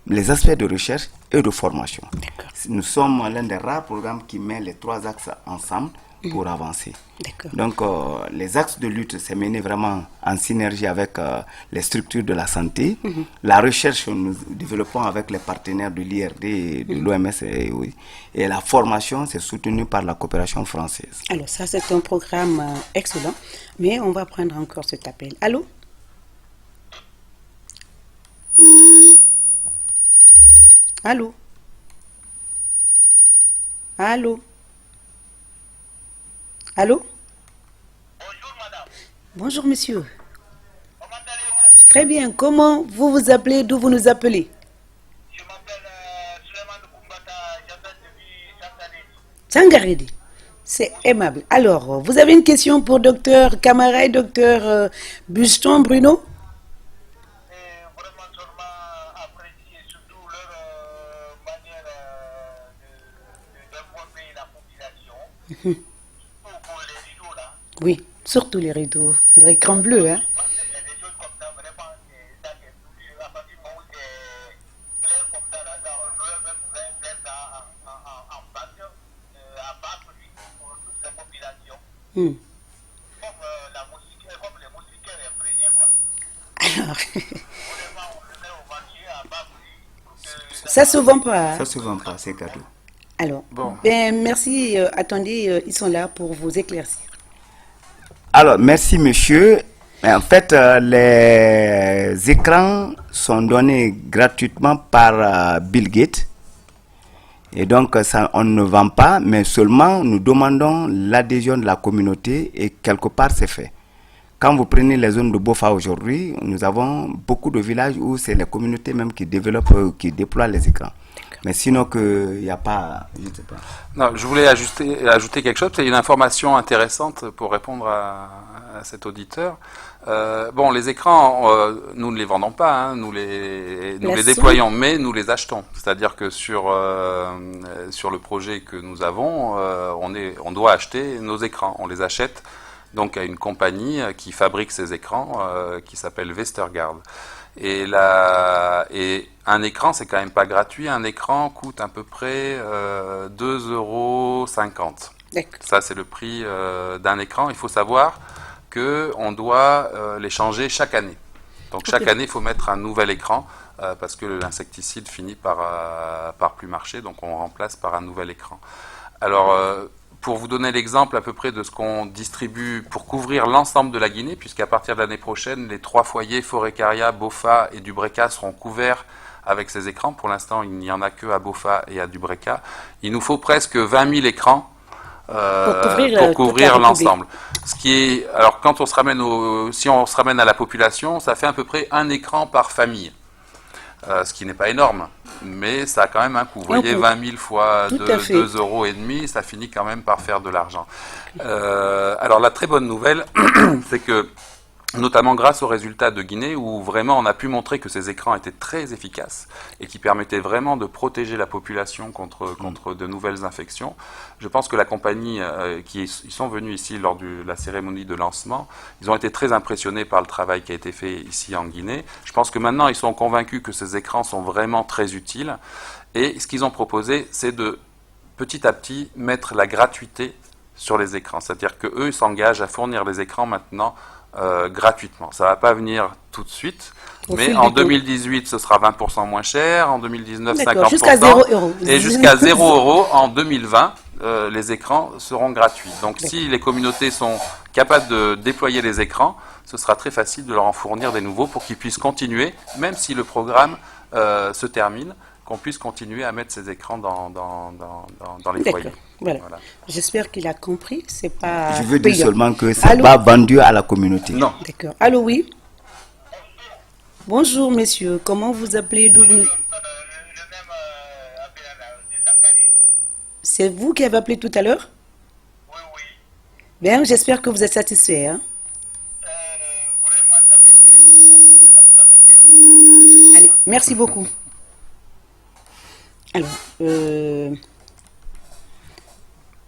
les aspects de recherche et de formation. Nous sommes l'un des rares programmes qui met les 3 axes ensemble pour avancer. Donc, les axes de lutte, c'est mené vraiment en synergie avec les structures de la santé. La recherche, nous développons avec les partenaires de l'IRD et de l'OMS. Et la formation, c'est soutenu par la coopération française. Alors, ça, c'est un programme excellent. Mais on va prendre encore cet appel. Allô? Allô? Allô? Allô? Bonjour madame. Bonjour monsieur. Comment allez-vous? Très bien. Comment vous vous appelez? D'où vous nous appelez? Tsangaridi. C'est aimable. Alors, vous avez une question pour docteur Camara et docteur Buston Bruno? Vraiment seulement apprécier surtout leur manière d'informer la population pour les rideaux là. Oui, surtout les rideaux. L'écran bleu, hein? Parce que des choses comme ça, vraiment, ça c'est plus à partir du moment où c'est clair comme ça, là, on devrait même faire ça en base, à bas pour toute la population. Hmm. Comme la musique, comme les moustiquaires imprégnés, quoi. Alors, Vraiment, on le met au marché à bas prix pour que ça se vend pas, hein? Ça se vend pas, c'est cadeau. Alors, Bon. ben, merci. Attendez, ils sont là pour vous éclaircir. Alors, merci monsieur. En fait, les écrans sont donnés gratuitement par Bill Gates. Et donc, ça, on ne vend pas, mais seulement nous demandons l'adhésion de la communauté et quelque part c'est fait. Quand vous prenez les zones de Bofa aujourd'hui, nous avons beaucoup de villages où c'est les communautés même qui développent, qui déploient les écrans. Mais sinon qu'il n'y a pas, je ne sais pas. Non, je voulais ajouter quelque chose. C'est une information intéressante pour répondre à cet auditeur. Bon, les écrans, nous ne les vendons pas, hein, nous les déployons, mais nous les achetons. C'est-à-dire que sur le projet que nous avons, on doit acheter nos écrans. On les achète donc à une compagnie qui fabrique ces écrans, qui s'appelle Westergaard. Et un écran, c'est quand même pas gratuit. Un écran coûte à peu près 2,50 €. Ça, c'est le prix d'un écran. Il faut savoir qu'on doit les changer chaque année. Donc chaque année, il faut mettre un nouvel écran parce que l'insecticide finit par plus marcher. Donc on remplace par un nouvel écran. Alors, pour vous donner l'exemple à peu près de ce qu'on distribue pour couvrir l'ensemble de la Guinée, puisqu'à partir de l'année prochaine, les 3 foyers Forécaria, Bofa et Dubreka seront couverts avec ces écrans. Pour l'instant, il n'y en a que à Bofa et à Dubreka. Il nous faut presque 20 000 écrans pour couvrir l'ensemble. Ce qui est, alors quand on se ramène si on se ramène à la population, ça fait à peu près un écran par famille. Ce qui n'est pas énorme, mais ça a quand même un coût. Vous voyez, 20 000 fois 2,5 €, ça finit quand même par faire de l'argent. Alors la très bonne nouvelle, c'est que, notamment grâce aux résultats de Guinée, où vraiment on a pu montrer que ces écrans étaient très efficaces et qui permettaient vraiment de protéger la population contre de nouvelles infections. Je pense que la compagnie, ils sont venus ici lors de la cérémonie de lancement, ils ont été très impressionnés par le travail qui a été fait ici en Guinée. Je pense que maintenant ils sont convaincus que ces écrans sont vraiment très utiles. Et ce qu'ils ont proposé, c'est de petit à petit mettre la gratuité sur les écrans. C'est-à-dire qu'eux s'engagent à fournir les écrans maintenant gratuitement. Ça ne va pas venir tout de suite, mais en 2018, ce sera 20% moins cher, en 2019, 50%, jusqu'à 0 €. Et jusqu'à 0 € en 2020, les écrans seront gratuits. Donc si les communautés sont capables de déployer les écrans, ce sera très facile de leur en fournir des nouveaux pour qu'ils puissent continuer, même si le programme se termine, qu'on puisse continuer à mettre ces écrans dans les foyers. Voilà. J'espère qu'il a compris. C'est pas. Je veux dire seulement que c'est pas vendu à la communauté. Non. D'accord. Allô, oui. Bonjour, messieurs. Comment vous appelez? D'où vous... C'est vous qui avez appelé tout à l'heure? Oui, oui. Bien, j'espère que vous êtes satisfait. Hein? Vraiment, ça m'intéresse. Allez, merci beaucoup. Alors,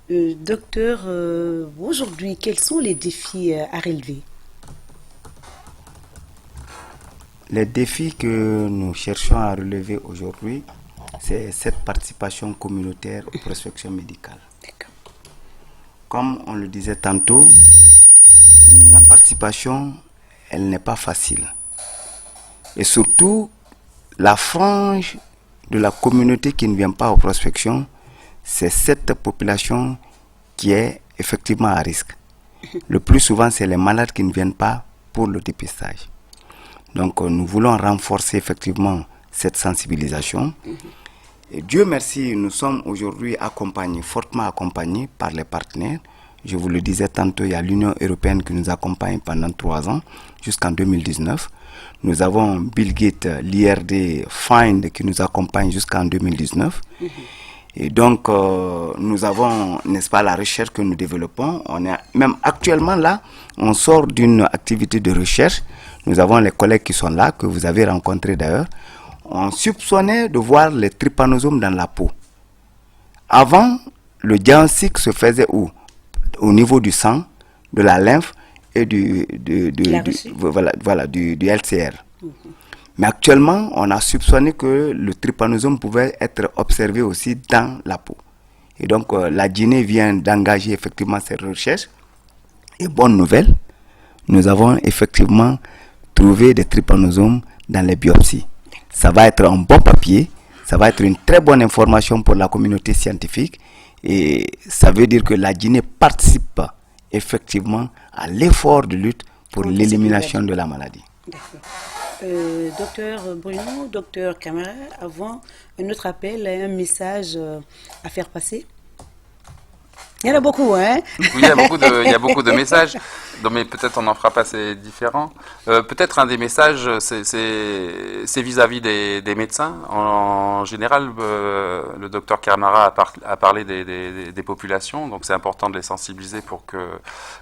docteur, aujourd'hui, quels sont les défis à relever? Les défis que nous cherchons à relever aujourd'hui, c'est cette participation communautaire aux prospections médicales. D'accord. Comme on le disait tantôt, la participation, elle n'est pas facile. Et surtout, la frange de la communauté qui ne vient pas aux prospections, c'est cette population qui est effectivement à risque. Le plus souvent, c'est les malades qui ne viennent pas pour le dépistage. Donc, nous voulons renforcer effectivement cette sensibilisation. Et Dieu merci, nous sommes aujourd'hui accompagnés, fortement accompagnés par les partenaires. Je vous le disais tantôt, il y a l'Union européenne qui nous accompagne pendant 3 ans, jusqu'en 2019. Nous avons Bill Gates, l'IRD, FIND qui nous accompagne jusqu'en 2019. Et donc, nous avons, n'est-ce pas, la recherche que nous développons. On est même actuellement là, on sort d'une activité de recherche. Nous avons les collègues qui sont là, que vous avez rencontrés d'ailleurs. On soupçonnait de voir les trypanosomes dans la peau. Avant, le diagnostic se faisait où? Au niveau du sang, de la lymphe et du LCR. Mais actuellement, on a soupçonné que le trypanosome pouvait être observé aussi dans la peau. Et donc, la Guinée vient d'engager effectivement cette recherche. Et bonne nouvelle, nous avons effectivement trouvé des trypanosomes dans les biopsies. Ça va être un bon papier, ça va être une très bonne information pour la communauté scientifique. Et ça veut dire que la Guinée participe effectivement à l'effort de lutte pour l'élimination de la maladie. D'accord. Docteur Bruno, docteur Camara, avant un autre appel, un message à faire passer. Il y en a beaucoup, hein? Oui, il y a beaucoup de messages, donc, mais peut-être on en fera passer différents. Peut-être un des messages, c'est vis-à-vis des médecins. En général, le docteur Camara a parlé des populations, donc c'est important de les sensibiliser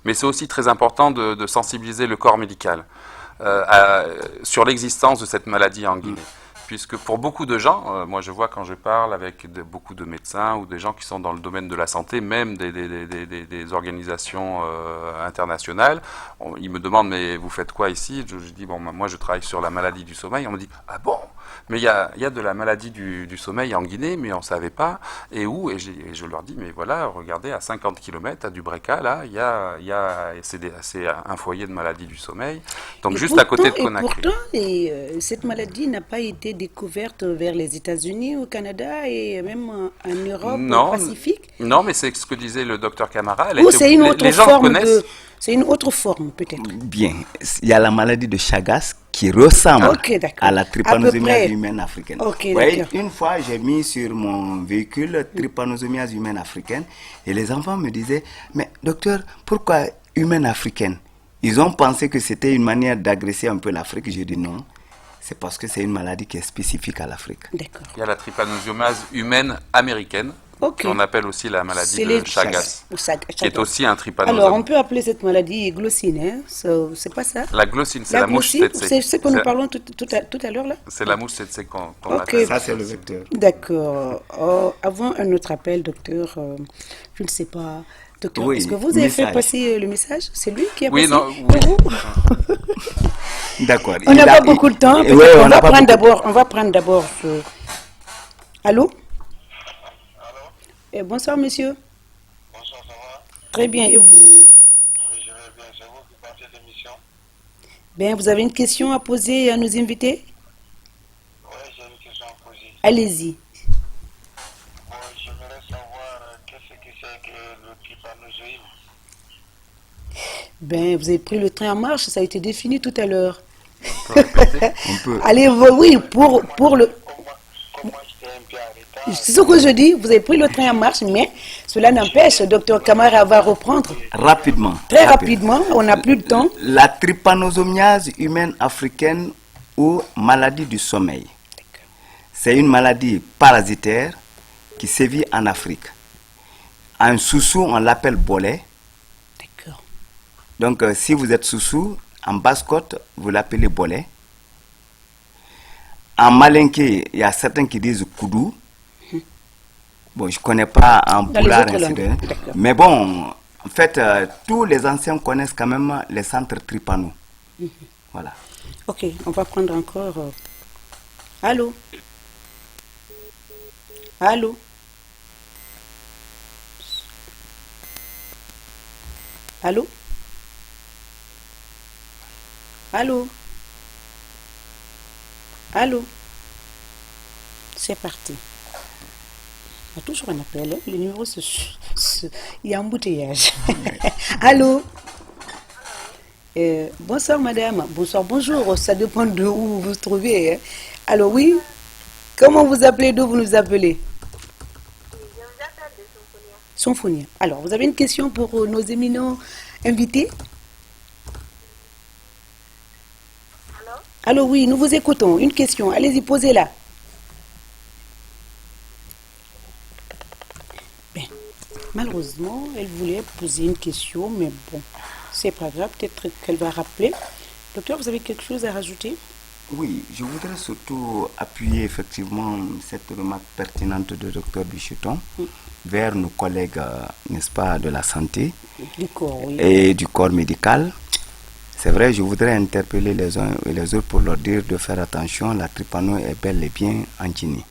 mais c'est aussi très important de sensibiliser le corps médical sur l'existence de cette maladie en Guinée. Puisque pour beaucoup de gens, moi je vois quand je parle avec beaucoup de médecins ou des gens qui sont dans le domaine de la santé, même des organisations internationales, ils me demandent mais vous faites quoi ici? Je dis bon moi je travaille sur la maladie du sommeil. On me dit ah bon? Mais il y a de la maladie du sommeil en Guinée, mais on ne savait pas. Et où? Et je leur dis, mais voilà, regardez, à 50 km, à Dubreka, là, c'est un foyer de maladie du sommeil. Donc, juste à côté de Conakry. Et pourtant, cette maladie n'a pas été découverte vers les États-Unis, au Canada et même en Europe, au Pacifique. Non, mais c'est ce que disait le docteur Camara. C'est une autre forme C'est une autre forme, peut-être. Bien. Il y a la maladie de Chagas qui ressemble à la trypanosomiase humaine africaine. Une fois, j'ai mis sur mon véhicule trypanosomiase humaine africaine et les enfants me disaient, mais docteur, pourquoi humaine africaine? Ils ont pensé que c'était une manière d'agresser un peu l'Afrique. Je dis non, c'est parce que c'est une maladie qui est spécifique à l'Afrique. D'accord. Il y a la trypanosomiase humaine américaine. Qu'on appelle aussi la maladie de Chagas, qui est aussi un trypanosome. Alors, on peut appeler cette maladie glossine, hein? C'est pas ça? La glossine, c'est la mouche tsetse. C'est ce que nous parlons tout à l'heure, là? C'est la mouche tsetse qu'on appelle. Ça, c'est le vecteur. D'accord. Avant un autre appel, docteur, je ne sais pas. Docteur, est-ce que vous avez fait passer le message? C'est lui qui a passé pour vous? D'accord. On n'a pas beaucoup de temps. On va prendre d'abord Allô? Bonsoir, monsieur. Bonsoir, ça va? Très bien, et vous? Oui, je vais bien. C'est vous qui partez de l'émission? Bien, vous avez une question à poser à nos invités? Oui, j'ai une question à poser. Allez-y. Bon, j'aimerais savoir qu'est-ce que c'est que le trypanosome. Ben, vous avez pris le train en marche, ça a été défini tout à l'heure. On peut. Allez, oui, pour le... Comment j'étais un peu arrêté? C'est ce que je dis, vous avez pris le train en marche, mais cela n'empêche, docteur Camara va reprendre rapidement. Très rapidement, on n'a plus de temps. La trypanosomiase humaine africaine ou maladie du sommeil. C'est une maladie parasitaire qui sévit en Afrique. En Soussou, on l'appelle bolet. D'accord. Donc, si vous êtes Soussou, en Basse-Côte, vous l'appelez bolet. En Malinké, il y a certains qui disent koudou. Bon, je ne connais pas en Poulard, mais bon, en fait, tous les anciens connaissent quand même les centres trypano. Voilà. Ok, on va prendre encore... Allô? Allô? Allô? Allô? Allô? C'est parti. Il y a toujours un appel. Le numéro, il y a embouteillage. Allô? Bonsoir, madame. Bonsoir, bonjour. Ça dépend de où vous vous trouvez. Hein. Alors, oui? Comment vous appelez? D'où vous nous appelez? Je vous appelle de Symphonia. Symphonia. Alors, vous avez une question pour nos éminents invités? Allô? Allô, oui, nous vous écoutons. Une question. Allez-y, posez-la. malheureusement, elle voulait poser une question, mais bon, c'est pas grave, peut-être qu'elle va rappeler. Docteur, vous avez quelque chose à rajouter? Oui, je voudrais surtout appuyer effectivement cette remarque pertinente de Dr Bicheton vers nos collègues, n'est-ce pas, de la santé Du corps, oui. et du corps médical. C'est vrai, je voudrais interpeller les uns et les autres pour leur dire de faire attention, la trypano est bel et bien en Guinée.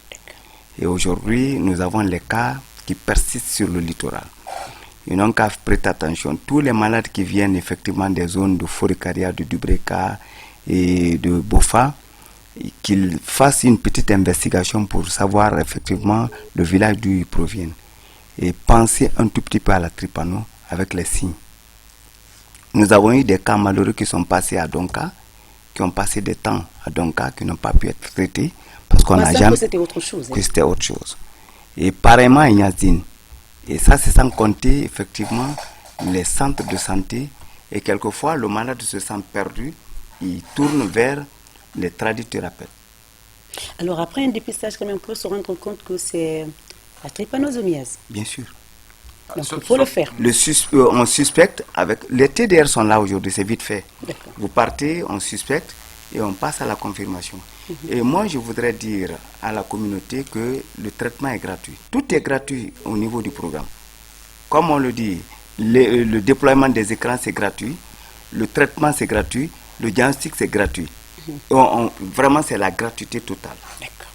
Et aujourd'hui, nous avons les cas qui persistent sur le littoral. Ils n'ont qu'à prêter attention. Tous les malades qui viennent effectivement des zones de Foricaria, de Dubreka et de Bofa, qu'ils fassent une petite investigation pour savoir effectivement le village d'où ils proviennent. Et penser un tout petit peu à la trypano avec les signes. Nous avons eu des cas malheureux qui sont passés à Donka, qui ont passé des temps à Donka, qui n'ont pas pu être traités parce qu'on n'a jamais... que c'était autre chose. Que c'était autre chose. Et pareillement à Ignazine. Et ça, c'est sans compter effectivement les centres de santé. Et quelquefois, le malade se sent perdu, il tourne vers les tradithérapeutes. Alors après un dépistage, quand même, on peut se rendre compte que c'est la trypanosomiase. Bien sûr. Donc il faut le faire. On suspecte, avec les TDR sont là aujourd'hui, c'est vite fait. Vous partez, on suspecte et on passe à la confirmation. Et moi, je voudrais dire à la communauté que le traitement est gratuit. Tout est gratuit au niveau du programme. Comme on le dit, le déploiement des écrans, c'est gratuit. Le traitement, c'est gratuit. Le diagnostic, c'est gratuit. Vraiment, c'est la gratuité totale. D'accord.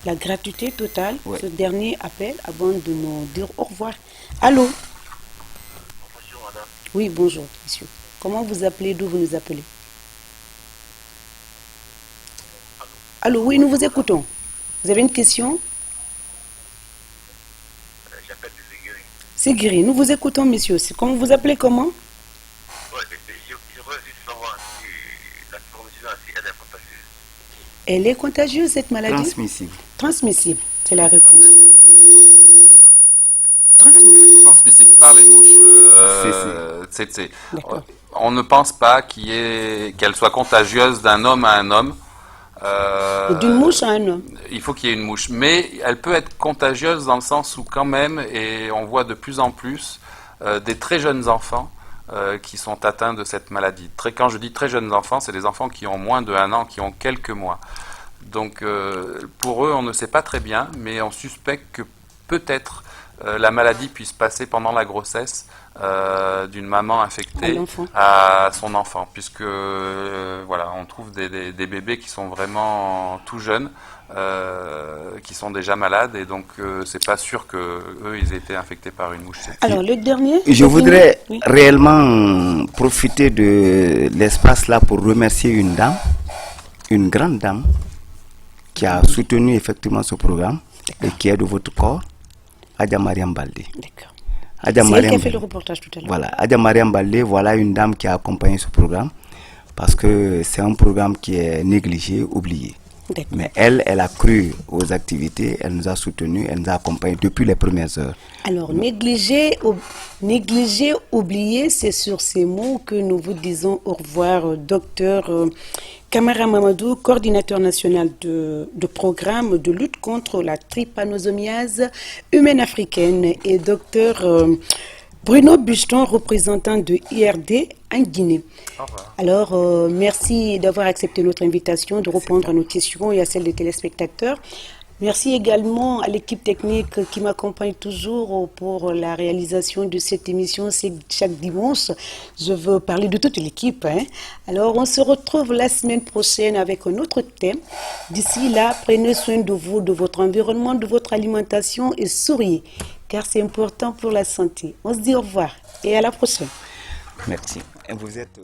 La gratuité totale, Ouais. ce dernier appel avant de nous dire au revoir. Allô? Bonjour, madame. Oui, bonjour, monsieur. Comment vous appelez? D'où vous nous appelez? Allô, oui, nous vous écoutons. Vous avez une question? J'appelle de Zéguéry. C'est Guéry. Nous vous écoutons, monsieur. Comment vous appelez comment? Ouais, je voudrais juste savoir si la transmission si elle est contagieuse. Elle est contagieuse, cette maladie? Transmissible. Transmissible, c'est la réponse. Transmissible. Transmissible par les mouches tsetse. D'accord. On ne pense pas qu'elle soit contagieuse d'un homme à un homme. Et d'une mouche à un homme. Il faut qu'il y ait une mouche. Mais elle peut être contagieuse dans le sens où quand même, et on voit de plus en plus, des très jeunes enfants qui sont atteints de cette maladie. Quand je dis très jeunes enfants, c'est des enfants qui ont moins de 1 an, qui ont quelques mois. Donc pour eux, on ne sait pas très bien, mais on suspecte que peut-être la maladie puisse passer pendant la grossesse d'une maman infectée à son enfant, puisque voilà, on trouve des bébés qui sont vraiment tout jeunes, qui sont déjà malades, et donc c'est pas sûr que eux ils aient été infectés par une mouche. Alors le dernier. Je voudrais réellement profiter de l'espace là pour remercier une dame, une grande dame, qui a soutenu effectivement ce programme et qui est de votre corps, Adja Mariam Baldé. D'accord. C'est elle qui a fait le reportage tout à l'heure. Voilà, Adja Mariam Baldé, voilà une dame qui a accompagné ce programme parce que c'est un programme qui est négligé, oublié. Mais elle a cru aux activités, elle nous a soutenus, elle nous a accompagnés depuis les premières heures. Alors, négliger, oublier, c'est sur ces mots que nous vous disons au revoir, docteur Camara Mamadou, coordinateur national de programme de lutte contre la trypanosomiase humaine africaine, et docteur Bruno Bicheton, représentant de IRD en Guinée. Alors, merci d'avoir accepté notre invitation, de répondre à nos questions et à celles des téléspectateurs. Merci également à l'équipe technique qui m'accompagne toujours pour la réalisation de cette émission. C'est chaque dimanche. Je veux parler de toute l'équipe. Alors, on se retrouve la semaine prochaine avec un autre thème. D'ici là, prenez soin de vous, de votre environnement, de votre alimentation et souriez, car c'est important pour la santé. On se dit au revoir et à la prochaine. Merci. Et vous êtes...